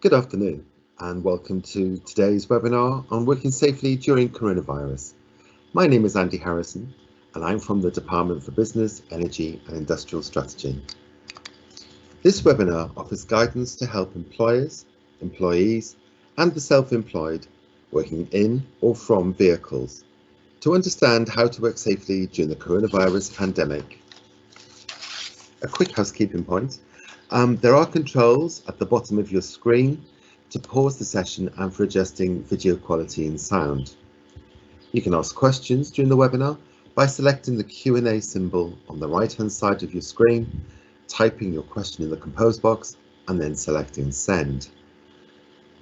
Good afternoon and welcome to today's webinar on working safely during coronavirus. My name is Andy Harrison and I'm from the Department for Business, Energy and Industrial Strategy. This webinar offers guidance to help employers, employees and the self-employed working in or from vehicles to understand how to work safely during the coronavirus pandemic. A quick housekeeping point. There are controls at the bottom of your screen to pause the session and for adjusting video quality and sound. You can ask questions during the webinar by selecting the Q&A symbol on the right-hand side of your screen, typing your question in the compose box, and then selecting send.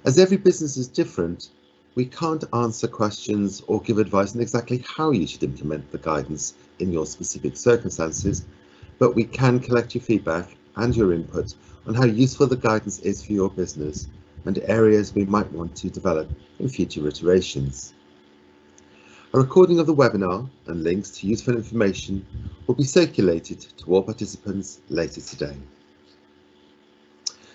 As every business is different, we can't answer questions or give advice on exactly how you should implement the guidance in your specific circumstances, but we can collect your feedback and your input on how useful the guidance is for your business and areas we might want to develop in future iterations. A recording of the webinar and links to useful information will be circulated to all participants later today.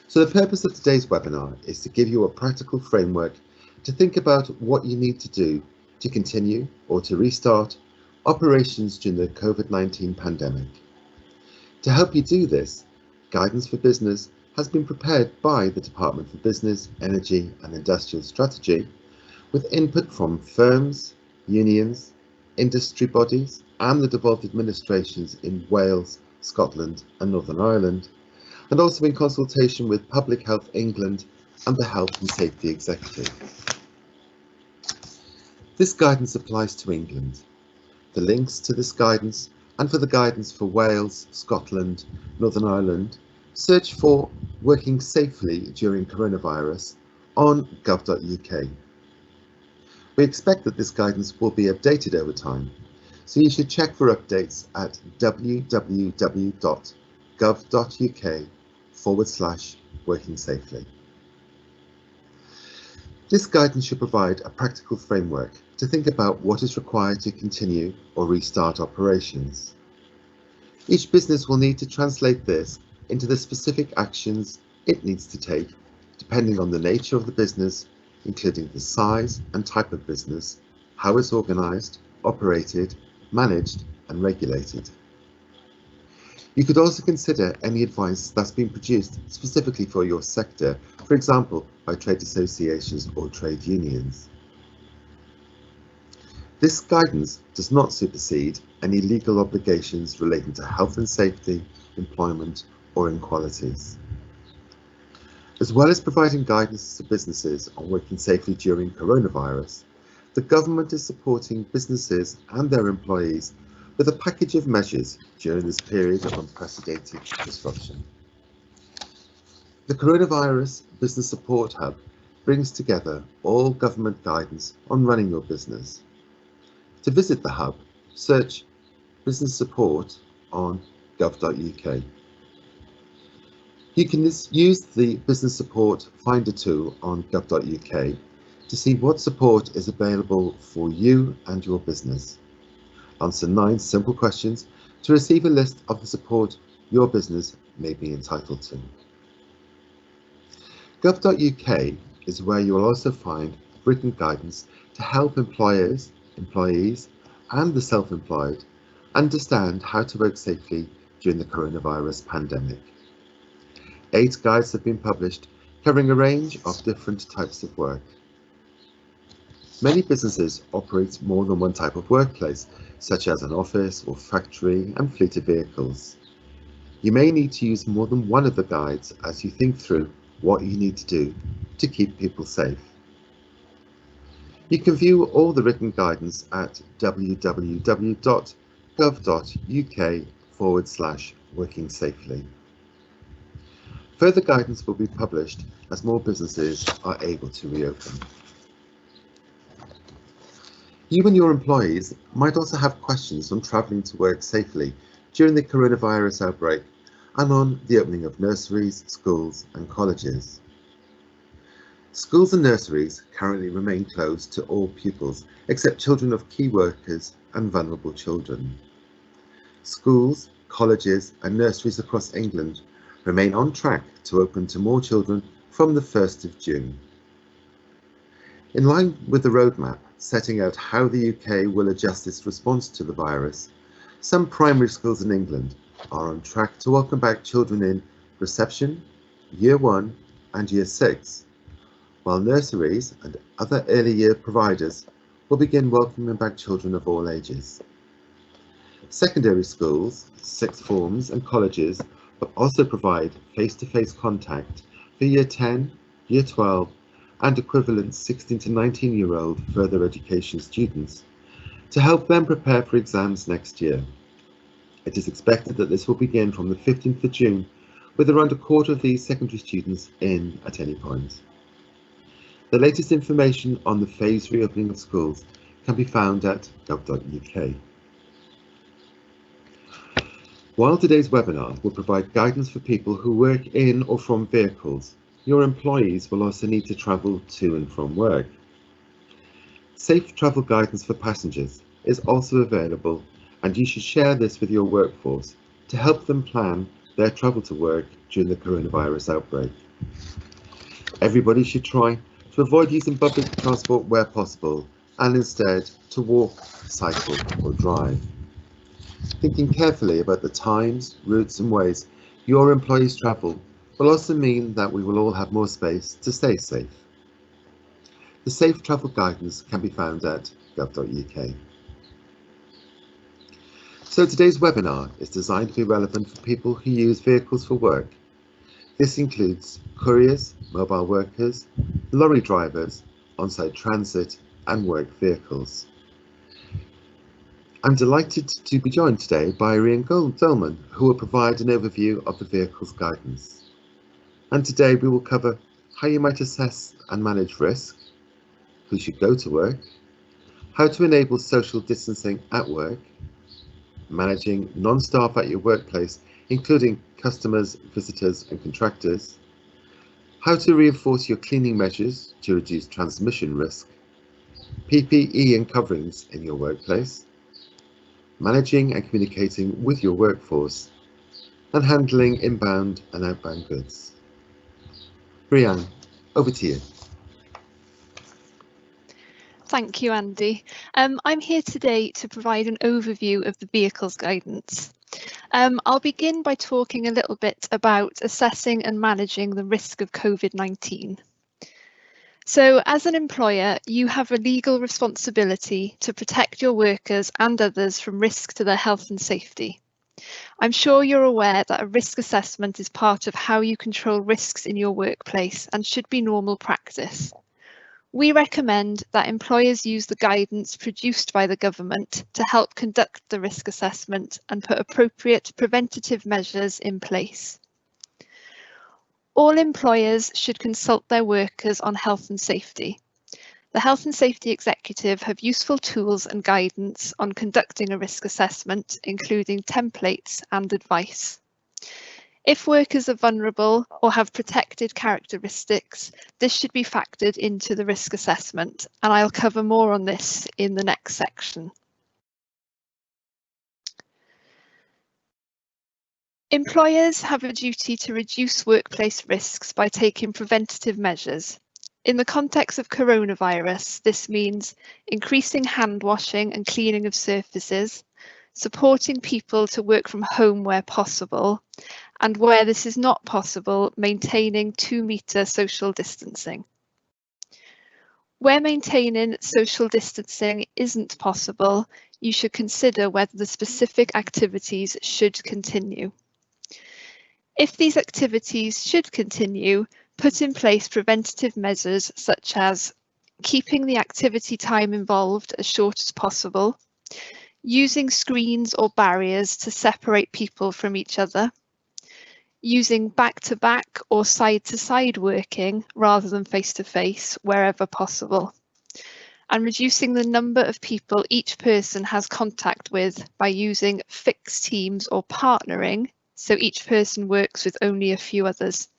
So the purpose of today's webinar is to give you a practical framework to think about what you need to do to continue or to restart operations during the COVID-19 pandemic. To help you do this, guidance for business has been prepared by the Department for Business, Energy and Industrial Strategy with input from firms, unions, industry bodies and the devolved administrations in Wales, Scotland and Northern Ireland, and also in consultation with Public Health England and the Health and Safety Executive. This guidance applies to England. The links to this guidance and for the guidance for Wales, Scotland, Northern Ireland, search for Working Safely During Coronavirus on gov.uk. We expect that this guidance will be updated over time, so you should check for updates at www.gov.uk/working safely. This guidance should provide a practical framework to think about what is required to continue or restart operations. Each business will need to translate this into the specific actions it needs to take, depending on the nature of the business, including the size and type of business, how it's organised, operated, managed and regulated. You could also consider any advice that's been produced specifically for your sector, for example, by trade associations or trade unions. This guidance does not supersede any legal obligations relating to health and safety, employment or inequalities. As well as providing guidance to businesses on working safely during coronavirus, the government is supporting businesses and their employees with a package of measures during this period of unprecedented disruption. The Coronavirus Business Support Hub brings together all government guidance on running your business. To visit the hub, search Business Support on gov.uk. You can use the Business Support Finder tool on gov.uk to see what support is available for you and your business. Answer 9 simple questions to receive a list of the support your business may be entitled to. Gov.uk is where you will also find written guidance to help employers, employees and the self-employed understand how to work safely during the coronavirus pandemic. 8 guides have been published covering a range of different types of work. Many businesses operate more than one type of workplace, such as an office or factory and fleet of vehicles. You may need to use more than one of the guides as you think through what you need to do to keep people safe. You can view all the written guidance at www.gov.uk/working safely. Further guidance will be published as more businesses are able to reopen. You and your employees might also have questions on travelling to work safely during the coronavirus outbreak and on the opening of nurseries, schools and colleges. Schools and nurseries currently remain closed to all pupils except children of key workers and vulnerable children. Schools, colleges and nurseries across England remain on track to open to more children from the 1st of June. In line with the roadmap setting out how the UK will adjust its response to the virus, some primary schools in England are on track to welcome back children in reception, Year 1 and Year 6, while nurseries and other early year providers will begin welcoming back children of all ages. Secondary schools, sixth forms and colleges will also provide face-to-face contact for Year 10, Year 12 and equivalent 16 to 19-year-old further education students to help them prepare for exams next year. It is expected that this will begin from the 15th of June, with around a quarter of these secondary students in at any point. The latest information on the phased reopening of schools can be found at gov.uk. While today's webinar will provide guidance for people who work in or from vehicles, your employees will also need to travel to and from work. Safe travel guidance for passengers is also available, and you should share this with your workforce to help them plan their travel to work during the coronavirus outbreak. Everybody should try to avoid using public transport where possible and instead to walk, cycle or drive. Thinking carefully about the times, routes and ways your employees travel will also mean that we will all have more space to stay safe. The safe travel guidance can be found at gov.uk. So today's webinar is designed to be relevant for people who use vehicles for work. This includes couriers, mobile workers, lorry drivers, on-site transit and work vehicles. I'm delighted to be joined today by Ian Dolman, who will provide an overview of the vehicle's guidance. And today we will cover how you might assess and manage risk, who should go to work, how to enable social distancing at work, managing non-staff at your workplace, including customers, visitors and contractors, how to reinforce your cleaning measures to reduce transmission risk, PPE and coverings in your workplace, managing and communicating with your workforce, and handling inbound and outbound goods. Brianne, over to you. Thank you, Andy. I'm here today to provide an overview of the vehicle's guidance. I'll begin by talking a little bit about assessing and managing the risk of COVID-19. So as an employer, you have a legal responsibility to protect your workers and others from risk to their health and safety. I'm sure you're aware that a risk assessment is part of how you control risks in your workplace and should be normal practice. We recommend that employers use the guidance produced by the government to help conduct the risk assessment and put appropriate preventative measures in place. All employers should consult their workers on health and safety. The Health and Safety Executive have useful tools and guidance on conducting a risk assessment, including templates and advice. If workers are vulnerable or have protected characteristics, this should be factored into the risk assessment, and I'll cover more on this in the next section. Employers have a duty to reduce workplace risks by taking preventative measures. In the context of coronavirus, this means increasing hand washing and cleaning of surfaces, supporting people to work from home where possible, and where this is not possible, maintaining 2-metre social distancing. Where maintaining social distancing isn't possible, you should consider whether the specific activities should continue. If these activities should continue, put in place preventative measures such as keeping the activity time involved as short as possible, using screens or barriers to separate people from each other, using back-to-back or side-to-side working rather than face-to-face wherever possible, and reducing the number of people each person has contact with by using fixed teams or partnering, so each person works with only a few others.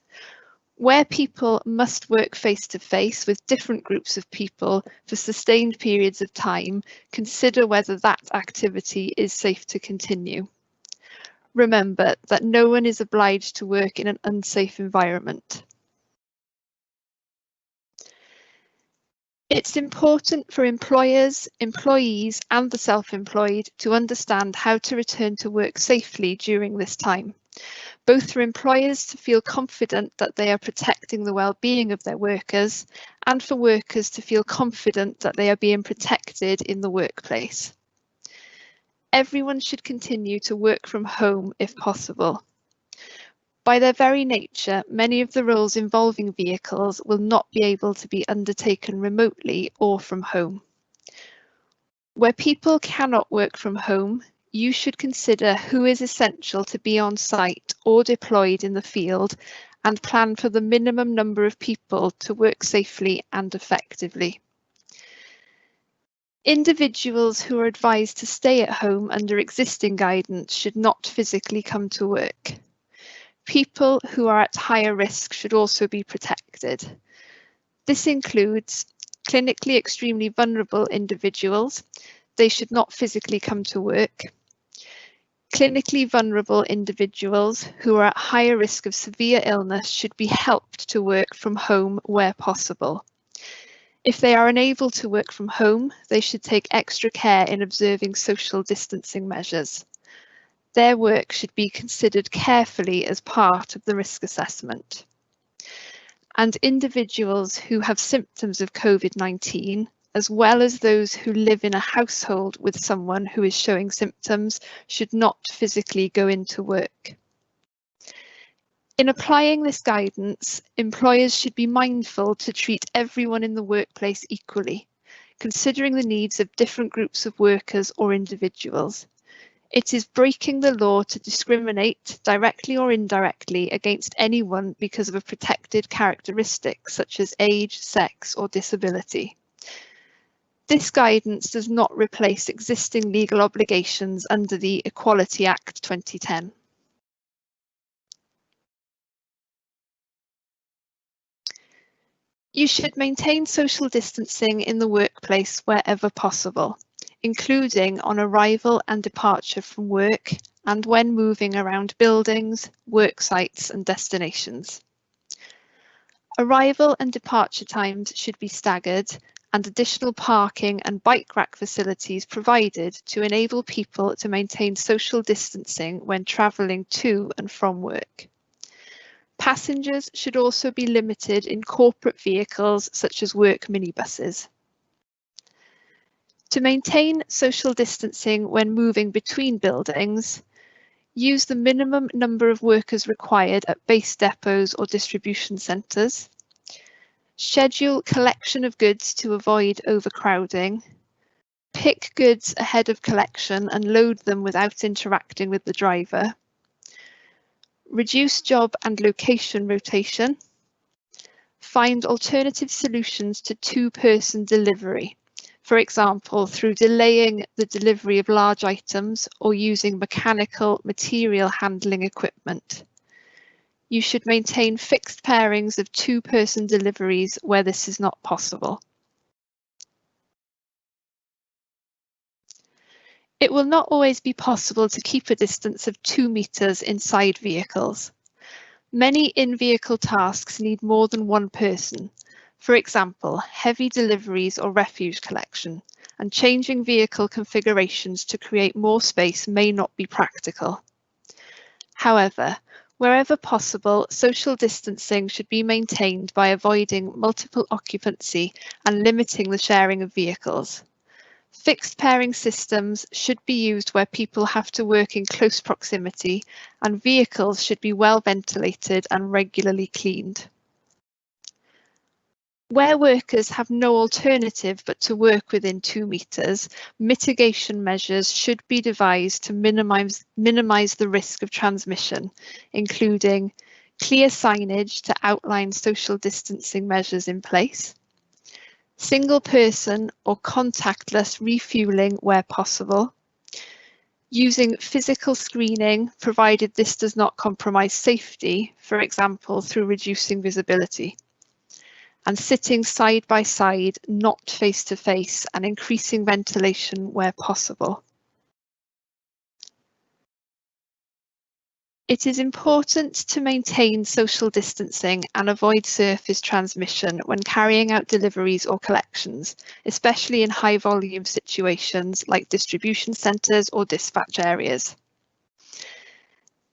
Where people must work face-to-face with different groups of people for sustained periods of time, consider whether that activity is safe to continue. Remember that no one is obliged to work in an unsafe environment. It's important for employers, employees and the self-employed to understand how to return to work safely during this time, both for employers to feel confident that they are protecting the well-being of their workers and for workers to feel confident that they are being protected in the workplace. Everyone should continue to work from home if possible. By their very nature, many of the roles involving vehicles will not be able to be undertaken remotely or from home. Where people cannot work from home, you should consider who is essential to be on site or deployed in the field and plan for the minimum number of people to work safely and effectively. Individuals who are advised to stay at home under existing guidance should not physically come to work. People who are at higher risk should also be protected. This includes clinically extremely vulnerable individuals. They should not physically come to work. Clinically vulnerable individuals who are at higher risk of severe illness should be helped to work from home where possible. If they are unable to work from home, they should take extra care in observing social distancing measures. Their work should be considered carefully as part of the risk assessment. And individuals who have symptoms of COVID-19, as well as those who live in a household with someone who is showing symptoms, should not physically go into work. In applying this guidance, employers should be mindful to treat everyone in the workplace equally, considering the needs of different groups of workers or individuals. It is breaking the law to discriminate, directly or indirectly, against anyone because of a protected characteristic such as age, sex, or disability. This guidance does not replace existing legal obligations under the Equality Act 2010. You should maintain social distancing in the workplace wherever possible, including on arrival and departure from work and when moving around buildings, work sites and destinations. Arrival and departure times should be staggered and additional parking and bike rack facilities provided to enable people to maintain social distancing when travelling to and from work. Passengers should also be limited in corporate vehicles such as work minibuses. To maintain social distancing when moving between buildings, use the minimum number of workers required at base depots or distribution centres. Schedule collection of goods to avoid overcrowding. Pick goods ahead of collection and load them without interacting with the driver. Reduce job and location rotation. Find alternative solutions to two-person delivery, for example, through delaying the delivery of large items or using mechanical material handling equipment. You should maintain fixed pairings of two-person deliveries where this is not possible. It will not always be possible to keep a distance of 2 meters inside vehicles. Many in-vehicle tasks need more than one person. For example, heavy deliveries or refuse collection, and changing vehicle configurations to create more space may not be practical. However, wherever possible, social distancing should be maintained by avoiding multiple occupancy and limiting the sharing of vehicles. Fixed pairing systems should be used where people have to work in close proximity, and vehicles should be well ventilated and regularly cleaned. Where workers have no alternative but to work within 2 meters, mitigation measures should be devised to minimize the risk of transmission, including clear signage to outline social distancing measures in place, single person or contactless refueling where possible, using physical screening provided this does not compromise safety, for example through reducing visibility, and sitting side by side, not face to face, and increasing ventilation where possible. It is important to maintain social distancing and avoid surface transmission when carrying out deliveries or collections, especially in high volume situations like distribution centres or dispatch areas.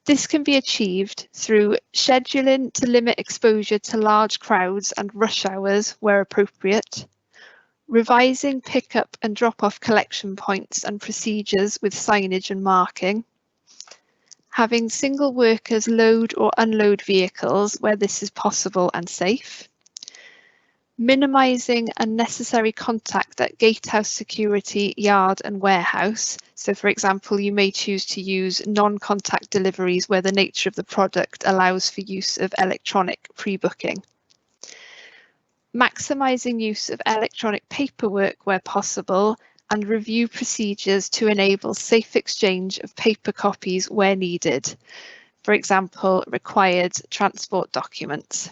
This can be achieved through scheduling to limit exposure to large crowds and rush hours where appropriate, revising pick-up and drop-off collection points and procedures with signage and marking, having single workers load or unload vehicles where this is possible and safe, minimising unnecessary contact at gatehouse security, yard and warehouse. So for example, you may choose to use non-contact deliveries where the nature of the product allows for use of electronic pre-booking. Maximising use of electronic paperwork where possible, and review procedures to enable safe exchange of paper copies where needed. For example, required transport documents.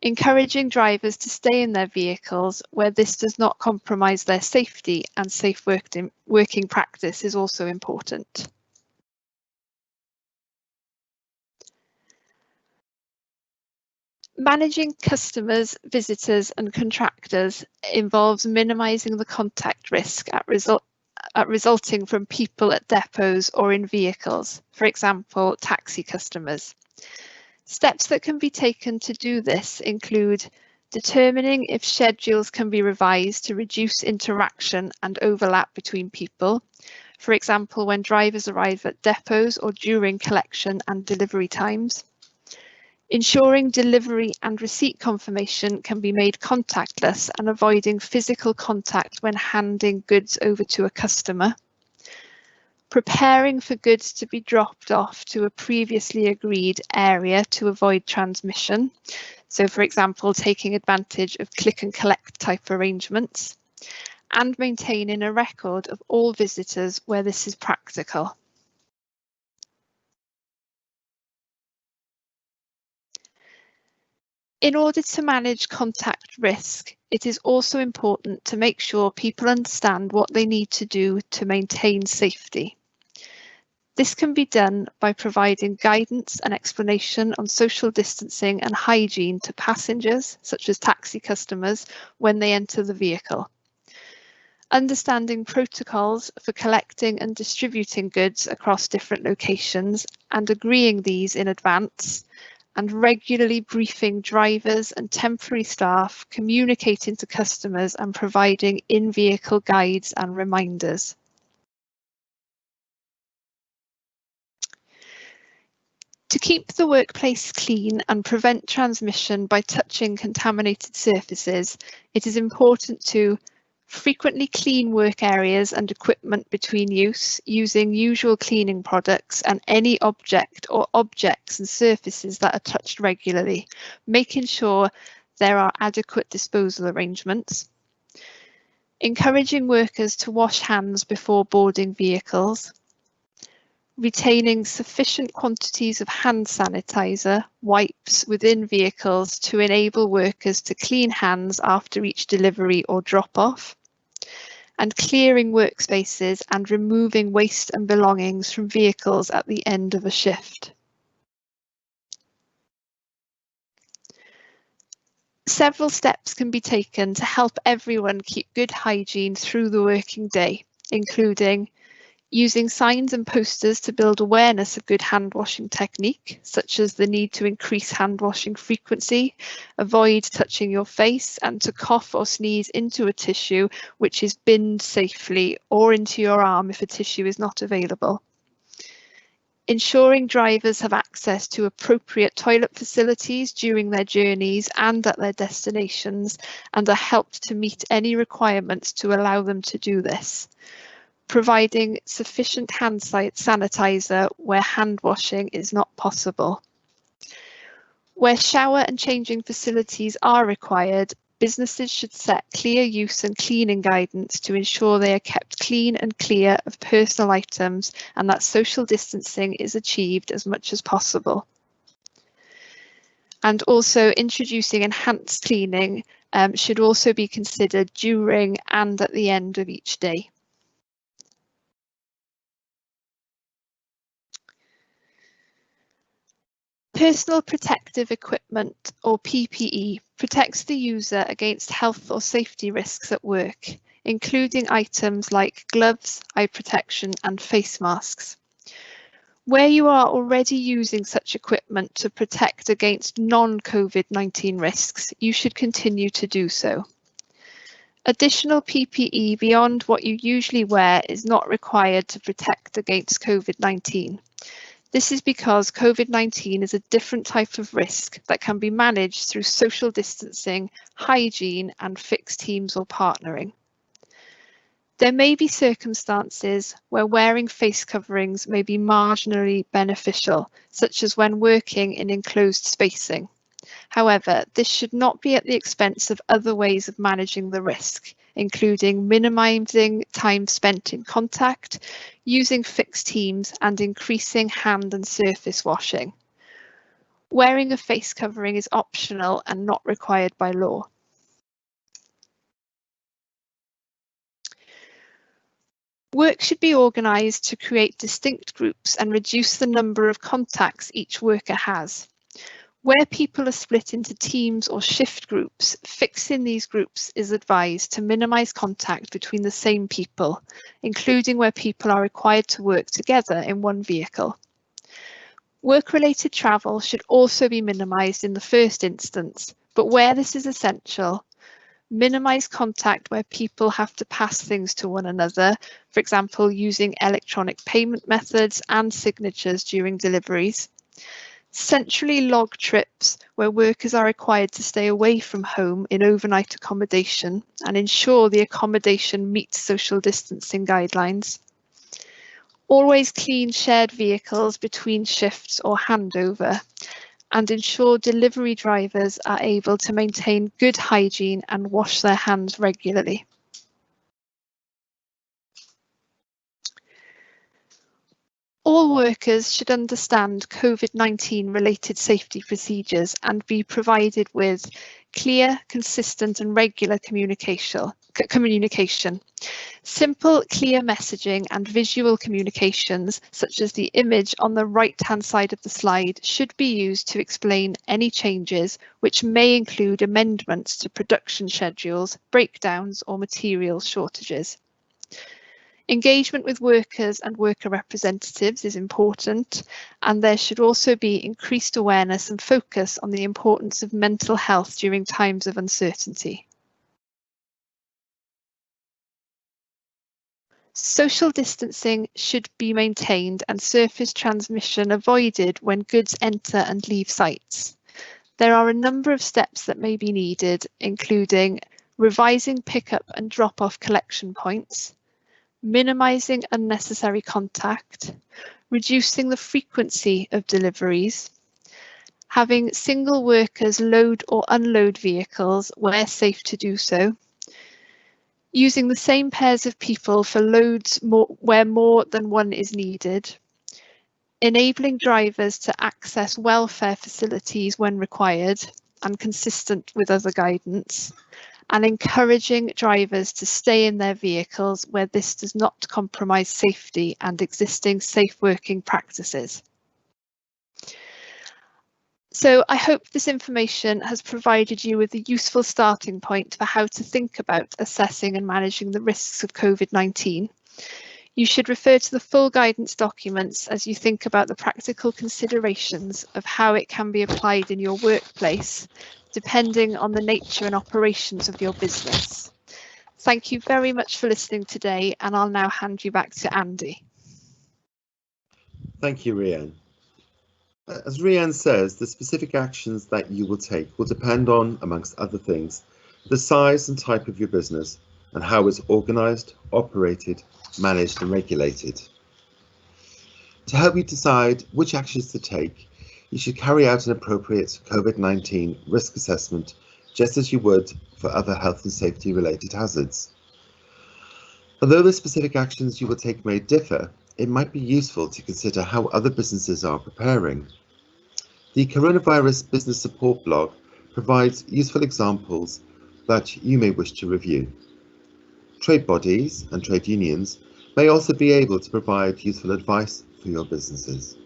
Encouraging drivers to stay in their vehicles where this does not compromise their safety, and safe working practice is also important. Managing customers, visitors and contractors involves minimising the contact risk resulting from people at depots or in vehicles, for example, taxi customers. Steps that can be taken to do this include determining if schedules can be revised to reduce interaction and overlap between people, for example, when drivers arrive at depots or during collection and delivery times. Ensuring delivery and receipt confirmation can be made contactless and avoiding physical contact when handing goods over to a customer. Preparing for goods to be dropped off to a previously agreed area to avoid transmission. So for example, taking advantage of click and collect type arrangements, and maintaining a record of all visitors where this is practical. In order to manage contact risk, it is also important to make sure people understand what they need to do to maintain safety. This can be done by providing guidance and explanation on social distancing and hygiene to passengers, such as taxi customers, when they enter the vehicle. Understanding protocols for collecting and distributing goods across different locations and agreeing these in advance, and regularly briefing drivers and temporary staff, communicating to customers and providing in-vehicle guides and reminders. To keep the workplace clean and prevent transmission by touching contaminated surfaces, it is important to frequently clean work areas and equipment between use, using usual cleaning products and any object or objects and surfaces that are touched regularly, making sure there are adequate disposal arrangements. Encouraging workers to wash hands before boarding vehicles. Retaining sufficient quantities of hand sanitizer, wipes within vehicles to enable workers to clean hands after each delivery or drop-off, and clearing workspaces and removing waste and belongings from vehicles at the end of a shift. Several steps can be taken to help everyone keep good hygiene through the working day, including using signs and posters to build awareness of good hand washing technique, such as the need to increase hand washing frequency, avoid touching your face, and to cough or sneeze into a tissue which is binned safely, or into your arm if a tissue is not available. Ensuring drivers have access to appropriate toilet facilities during their journeys and at their destinations, and are helped to meet any requirements to allow them to do this. Providing sufficient hand sanitizer where hand washing is not possible. Where shower and changing facilities are required, businesses should set clear use and cleaning guidance to ensure they are kept clean and clear of personal items and that social distancing is achieved as much as possible. And also introducing enhanced cleaning should also be considered during and at the end of each day. Personal protective equipment, or PPE, protects the user against health or safety risks at work, including items like gloves, eye protection, and face masks. Where you are already using such equipment to protect against non-COVID-19 risks, you should continue to do so. Additional PPE beyond what you usually wear is not required to protect against COVID-19. This is because COVID-19 is a different type of risk that can be managed through social distancing, hygiene, and fixed teams or partnering. There may be circumstances where wearing face coverings may be marginally beneficial, such as when working in enclosed spacing. However, this should not be at the expense of other ways of managing the risk, including minimising time spent in contact, using fixed teams, and increasing hand and surface washing. Wearing a face covering is optional and not required by law. Work should be organised to create distinct groups and reduce the number of contacts each worker has. Where people are split into teams or shift groups, fixing these groups is advised to minimise contact between the same people, including where people are required to work together in one vehicle. Work-related travel should also be minimised in the first instance, but where this is essential, minimise contact where people have to pass things to one another, for example, using electronic payment methods and signatures during deliveries. Centrally log trips where workers are required to stay away from home in overnight accommodation and ensure the accommodation meets social distancing guidelines. Always clean shared vehicles between shifts or handover, and ensure delivery drivers are able to maintain good hygiene and wash their hands regularly. All workers should understand COVID-19 related safety procedures and be provided with clear, consistent and regular communication. Simple, clear messaging and visual communications, such as the image on the right-hand side of the slide, should be used to explain any changes, which may include amendments to production schedules, breakdowns or material shortages. Engagement with workers and worker representatives is important, and there should also be increased awareness and focus on the importance of mental health during times of uncertainty. Social distancing should be maintained and surface transmission avoided when goods enter and leave sites. There are a number of steps that may be needed, including revising pickup and drop-off collection points, minimising unnecessary contact, reducing the frequency of deliveries, having single workers load or unload vehicles where safe to do so, using the same pairs of people for loads where more than one is needed, enabling drivers to access welfare facilities when required and consistent with other guidance, and encouraging drivers to stay in their vehicles where this does not compromise safety and existing safe working practices. So I hope this information has provided you with a useful starting point for how to think about assessing and managing the risks of COVID-19. You should refer to the full guidance documents as you think about the practical considerations of how it can be applied in your workplace, depending on the nature and operations of your business. Thank you very much for listening today, and I'll now hand you back to Andy. Thank you, Rhiann. As Rhiann says, the specific actions that you will take will depend on, amongst other things, the size and type of your business and how it's organised, operated, managed and regulated. To help you decide which actions to take, you should carry out an appropriate COVID-19 risk assessment, just as you would for other health and safety related hazards. Although the specific actions you will take may differ, it might be useful to consider how other businesses are preparing. The Coronavirus Business Support blog provides useful examples that you may wish to review. Trade bodies and trade unions may also be able to provide useful advice for your businesses.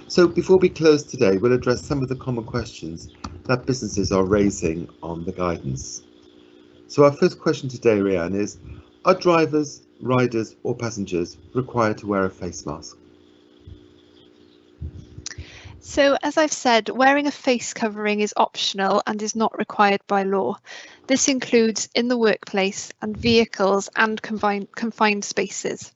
So before we close today, we'll address some of the common questions that businesses are raising on the guidance. So our first question today, Rhiannon, is: are drivers, riders or passengers required to wear a face mask? So, as I've said, wearing a face covering is optional and is not required by law. This includes in the workplace and vehicles and confined spaces.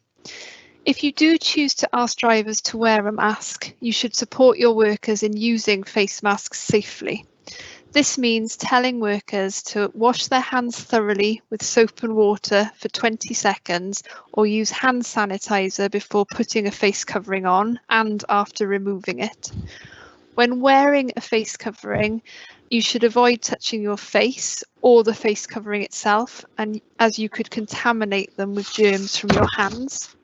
If you do choose to ask drivers to wear a mask, you should support your workers in using face masks safely. This means telling workers to wash their hands thoroughly with soap and water for 20 seconds or use hand sanitizer before putting a face covering on and after removing it. When wearing a face covering, you should avoid touching your face or the face covering itself, and as you could contaminate them with germs from your hands.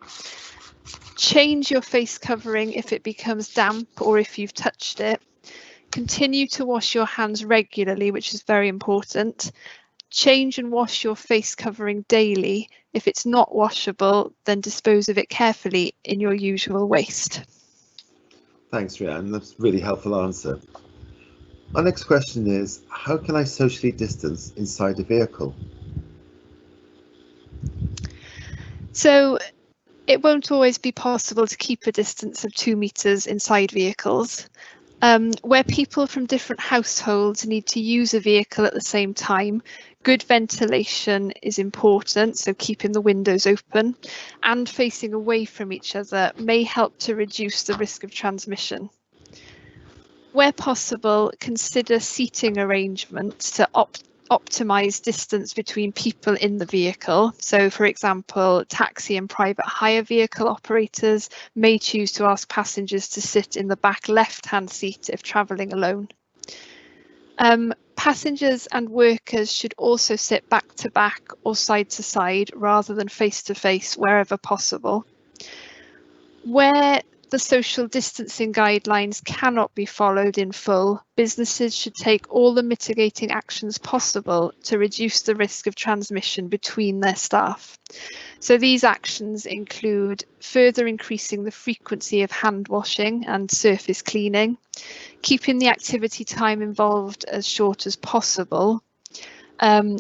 Change your face covering if it becomes damp or if you've touched it. Continue to wash your hands regularly, which is very important. Change and wash your face covering daily. If it's not washable, then dispose of it carefully in your usual waste. Thanks, Rhiannon. That's a really helpful answer. Our next question is: how can I socially distance inside a vehicle? So it won't always be possible to keep a distance of 2 meters inside vehicles. Where people from different households need to use a vehicle at the same time, good ventilation is important, so keeping the windows open and facing away from each other may help to reduce the risk of transmission. Where possible, consider seating arrangements to optimize distance between people in the vehicle. So, for example, taxi and private hire vehicle operators may choose to ask passengers to sit in the back left-hand seat if travelling alone. Passengers and workers should also sit back to back or side to side rather than face to face wherever possible. Where the social distancing guidelines cannot be followed in full, businesses should take all the mitigating actions possible to reduce the risk of transmission between their staff. So these actions include further increasing the frequency of hand washing and surface cleaning, keeping the activity time involved as short as possible,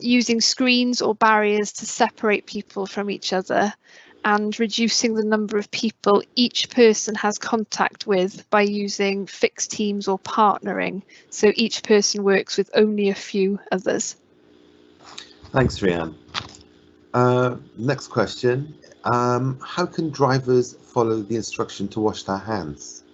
using screens or barriers to separate people from each other, and reducing the number of people each person has contact with by using fixed teams or partnering, so each person works with only a few others. Thanks, Rhiannon. Next question: how can drivers follow the instruction to wash their hands?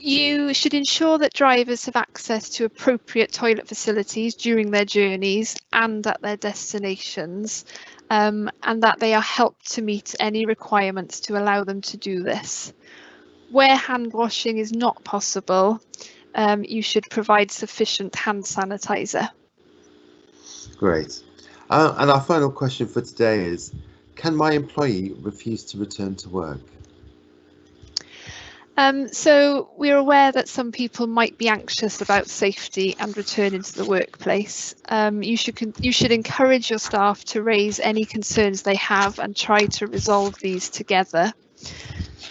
You should ensure that drivers have access to appropriate toilet facilities during their journeys and at their destinations, and that they are helped to meet any requirements to allow them to do this. Where hand washing is not possible, you should provide sufficient hand sanitizer. Great. And our final question for today is: can my employee refuse to return to work? So we're aware that some people might be anxious about safety and returning to the workplace. You should encourage your staff to raise any concerns they have and try to resolve these together.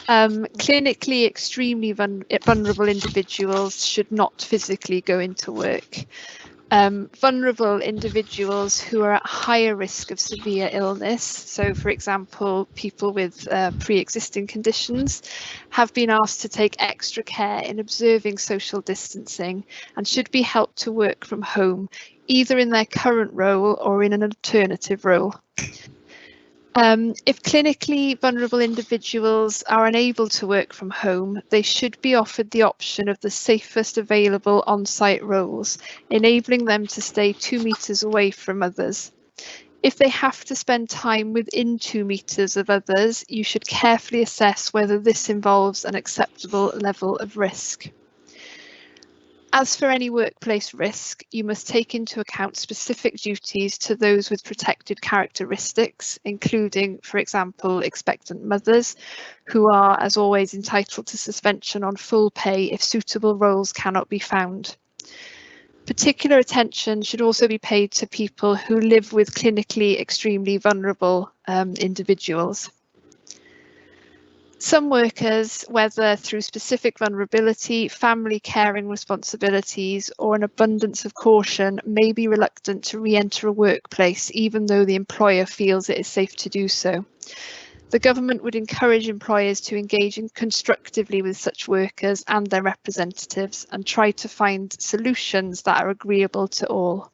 Clinically extremely vulnerable individuals should not physically go into work. Vulnerable individuals who are at higher risk of severe illness, so for example people with pre-existing conditions, have been asked to take extra care in observing social distancing and should be helped to work from home, either in their current role or in an alternative role. If clinically vulnerable individuals are unable to work from home, they should be offered the option of the safest available on-site roles, enabling them to stay 2 meters away from others. If they have to spend time within 2 meters of others, you should carefully assess whether this involves an acceptable level of risk. As for any workplace risk, you must take into account specific duties to those with protected characteristics, including, for example, expectant mothers, who are, as always, entitled to suspension on full pay if suitable roles cannot be found. Particular attention should also be paid to people who live with clinically extremely vulnerable individuals. Some workers, whether through specific vulnerability, family caring responsibilities, or an abundance of caution, may be reluctant to re-enter a workplace even though the employer feels it is safe to do so. The government would encourage employers to engage constructively with such workers and their representatives and try to find solutions that are agreeable to all.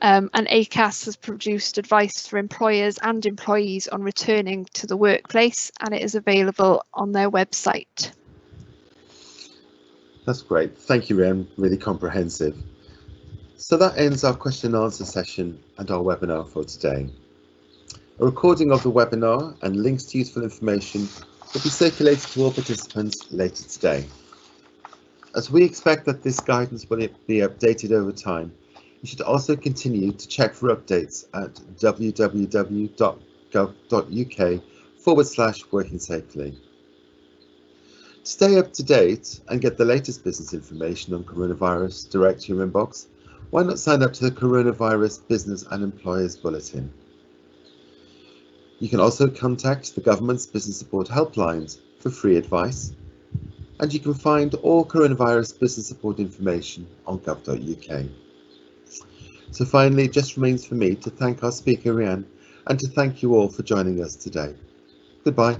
And ACAS has produced advice for employers and employees on returning to the workplace, and it is available on their website. That's great. Thank you, Rhian. Really comprehensive. So that ends our question and answer session and our webinar for today. A recording of the webinar and links to useful information will be circulated to all participants later today. As we expect that this guidance will be updated over time, you should also continue to check for updates at www.gov.uk/working-safely. To stay up to date and get the latest business information on coronavirus direct to your inbox, why not sign up to the Coronavirus Business and Employers Bulletin? You can also contact the government's business support helplines for free advice, and you can find all coronavirus business support information on gov.uk. So finally, it just remains for me to thank our speaker, Rhian, and to thank you all for joining us today. Goodbye.